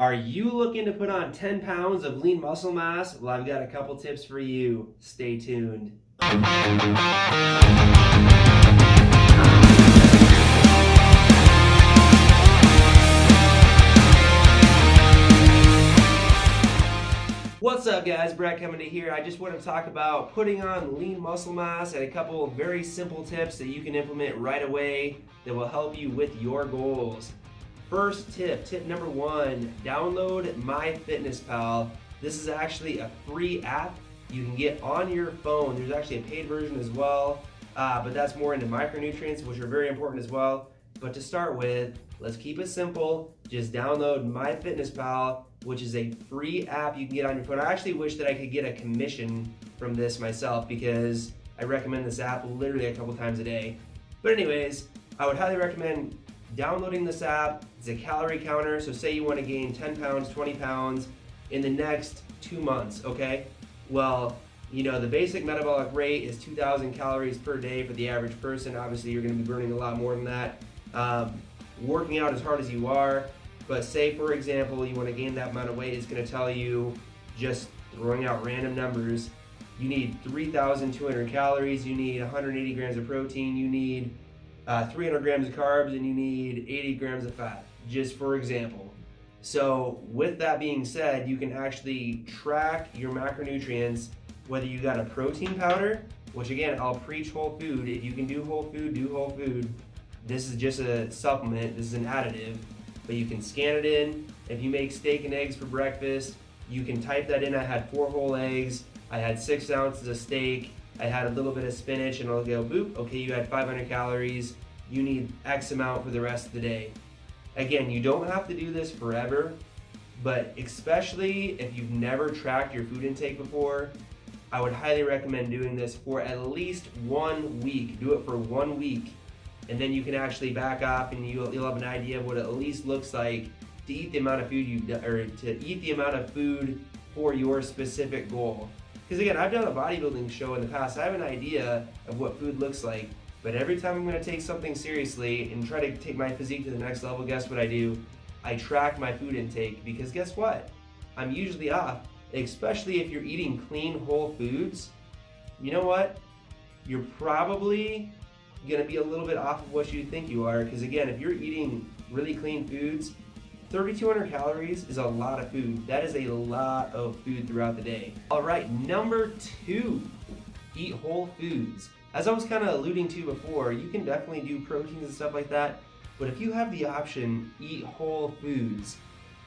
Are you looking to put on 10 pounds of lean muscle mass? Well, I've got a couple tips for you. Stay tuned. What's up, guys? Brett coming to here. I just want to talk about putting on lean muscle mass and a couple of very simple tips that you can implement right away that will help you with your goals. First tip number one, download MyFitnessPal. This is actually a free app you can get on your phone. There's actually a paid version as well, but that's more into micronutrients, which are very important as well. But to start with, let's keep it simple. Just download MyFitnessPal, which is a free app you can get on your phone. I actually wish that I could get a commission from this myself because I recommend this app literally a couple times a day. But anyways, I would highly recommend downloading this app. It's a calorie counter, so say you want to gain 10 pounds, 20 pounds in the next 2 months, okay? Well, you know, the basic metabolic rate is 2,000 calories per day for the average person. Obviously, you're going to be burning a lot more than that. Working out as hard as you are, but say, for example, you want to gain that amount of weight, it's going to tell you, just throwing out random numbers, you need 3,200 calories, you need 180 grams of protein, you need 300 grams of carbs, and you need 80 grams of fat, just for example. So with that being said, you can actually track your macronutrients, whether you got a protein powder, which again, I'll preach whole food. If you can do whole food, do whole food. This is just a supplement, this is an additive, but you can scan it in. If you make steak and eggs for breakfast, you can type that in. I had 4 whole eggs, I had 6 ounces of steak, I had a little bit of spinach, and I'll go boop, okay, you had 500 calories, you need X amount for the rest of the day. Again, you don't have to do this forever, but especially if you've never tracked your food intake before, I would highly recommend doing this for at least 1 week. Do it for 1 week, and then you can actually back off and you'll have an idea of what it at least looks like to eat the amount of food for your specific goal. Because again, I've done a bodybuilding show in the past. I have an idea of what food looks like, but every time I'm going to take something seriously and try to take my physique to the next level, guess what I do? I track my food intake, because guess what? I'm usually off, especially if you're eating clean whole foods. You know what? You're probably going to be a little bit off of what you think you are, because again, if you're eating really clean foods, 3,200 calories is a lot of food. That is a lot of food throughout the day. All right, number 2, eat whole foods. As I was kind of alluding to before, you can definitely do proteins and stuff like that, but if you have the option, eat whole foods.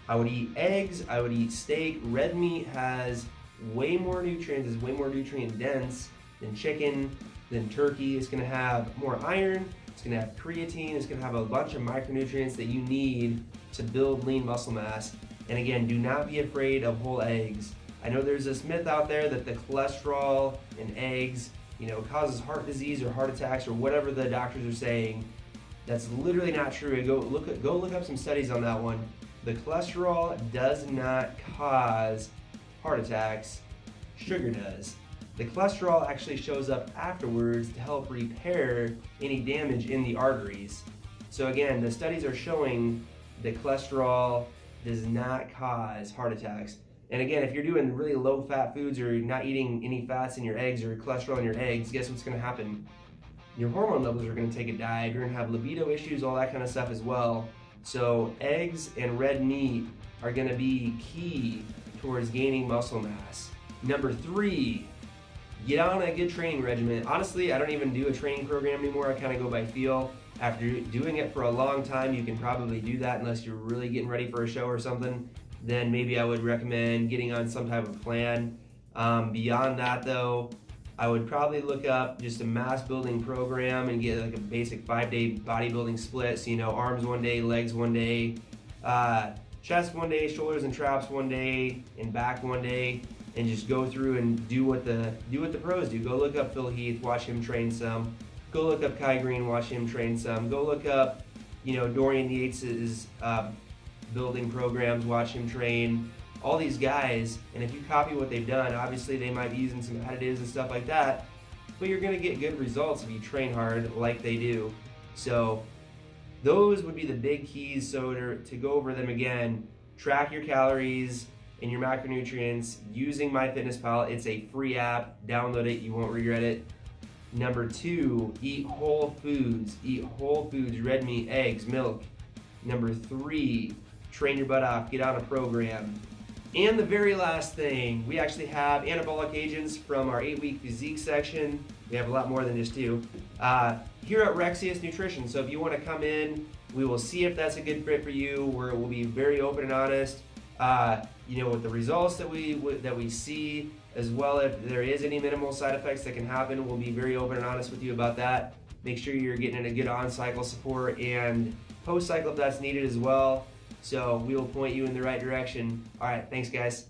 I would eat eggs, I would eat steak. Red meat has way more nutrients, is way more nutrient dense than chicken, than turkey. It's gonna have more iron, it's gonna have creatine, it's gonna have a bunch of micronutrients that you need to build lean muscle mass. And again, do not be afraid of whole eggs. I know there's this myth out there that the cholesterol in eggs, you know, causes heart disease or heart attacks or whatever the doctors are saying. That's literally not true. Go look up some studies on that one. The cholesterol does not cause heart attacks, sugar does. The cholesterol actually shows up afterwards to help repair any damage in the arteries. So again, the studies are showing that cholesterol does not cause heart attacks. And again, if you're doing really low fat foods or you're not eating any fats in your eggs or cholesterol in your eggs, guess what's gonna happen? Your hormone levels are gonna take a dive, you're gonna have libido issues, all that kind of stuff as well. So eggs and red meat are gonna be key towards gaining muscle mass. Number 3, get on a good training regimen. Honestly, I don't even do a training program anymore. I kind of go by feel. After doing it for a long time, you can probably do that unless you're really getting ready for a show or something. Then maybe I would recommend getting on some type of plan. Beyond that though, I would probably look up just a mass building program and get like a basic 5-day bodybuilding split. So, you know, arms one day, legs one day, chest one day, shoulders and traps one day, and back one day, and just go through and do what the pros do. Go look up Phil Heath, watch him train some. Go look up Kai Green, watch him train some. Go look up, you know, Dorian Yates's building programs, watch him train. All these guys, and if you copy what they've done, obviously they might be using some additives and stuff like that, but you're gonna get good results if you train hard like they do. So those would be the big keys. So to go over them again, track your calories and your macronutrients using MyFitnessPal. It's a free app. Download it. You won't regret it. Number 2, eat whole foods. Eat whole foods, red meat, eggs, milk. Number 3, train your butt off. Get on a program. And the very last thing, we actually have Anabolic Agents from our 8-week physique section. We have a lot more than just 2. Here at Rexius Nutrition. So if you want to come in, we will see if that's a good fit for you. We'll be very open and honest. With the results that we see, as well if there is any minimal side effects that can happen, we'll be very open and honest with you about that. Make sure you're getting a good on-cycle support and post-cycle if that's needed as well. So we will point you in the right direction. All right, thanks guys.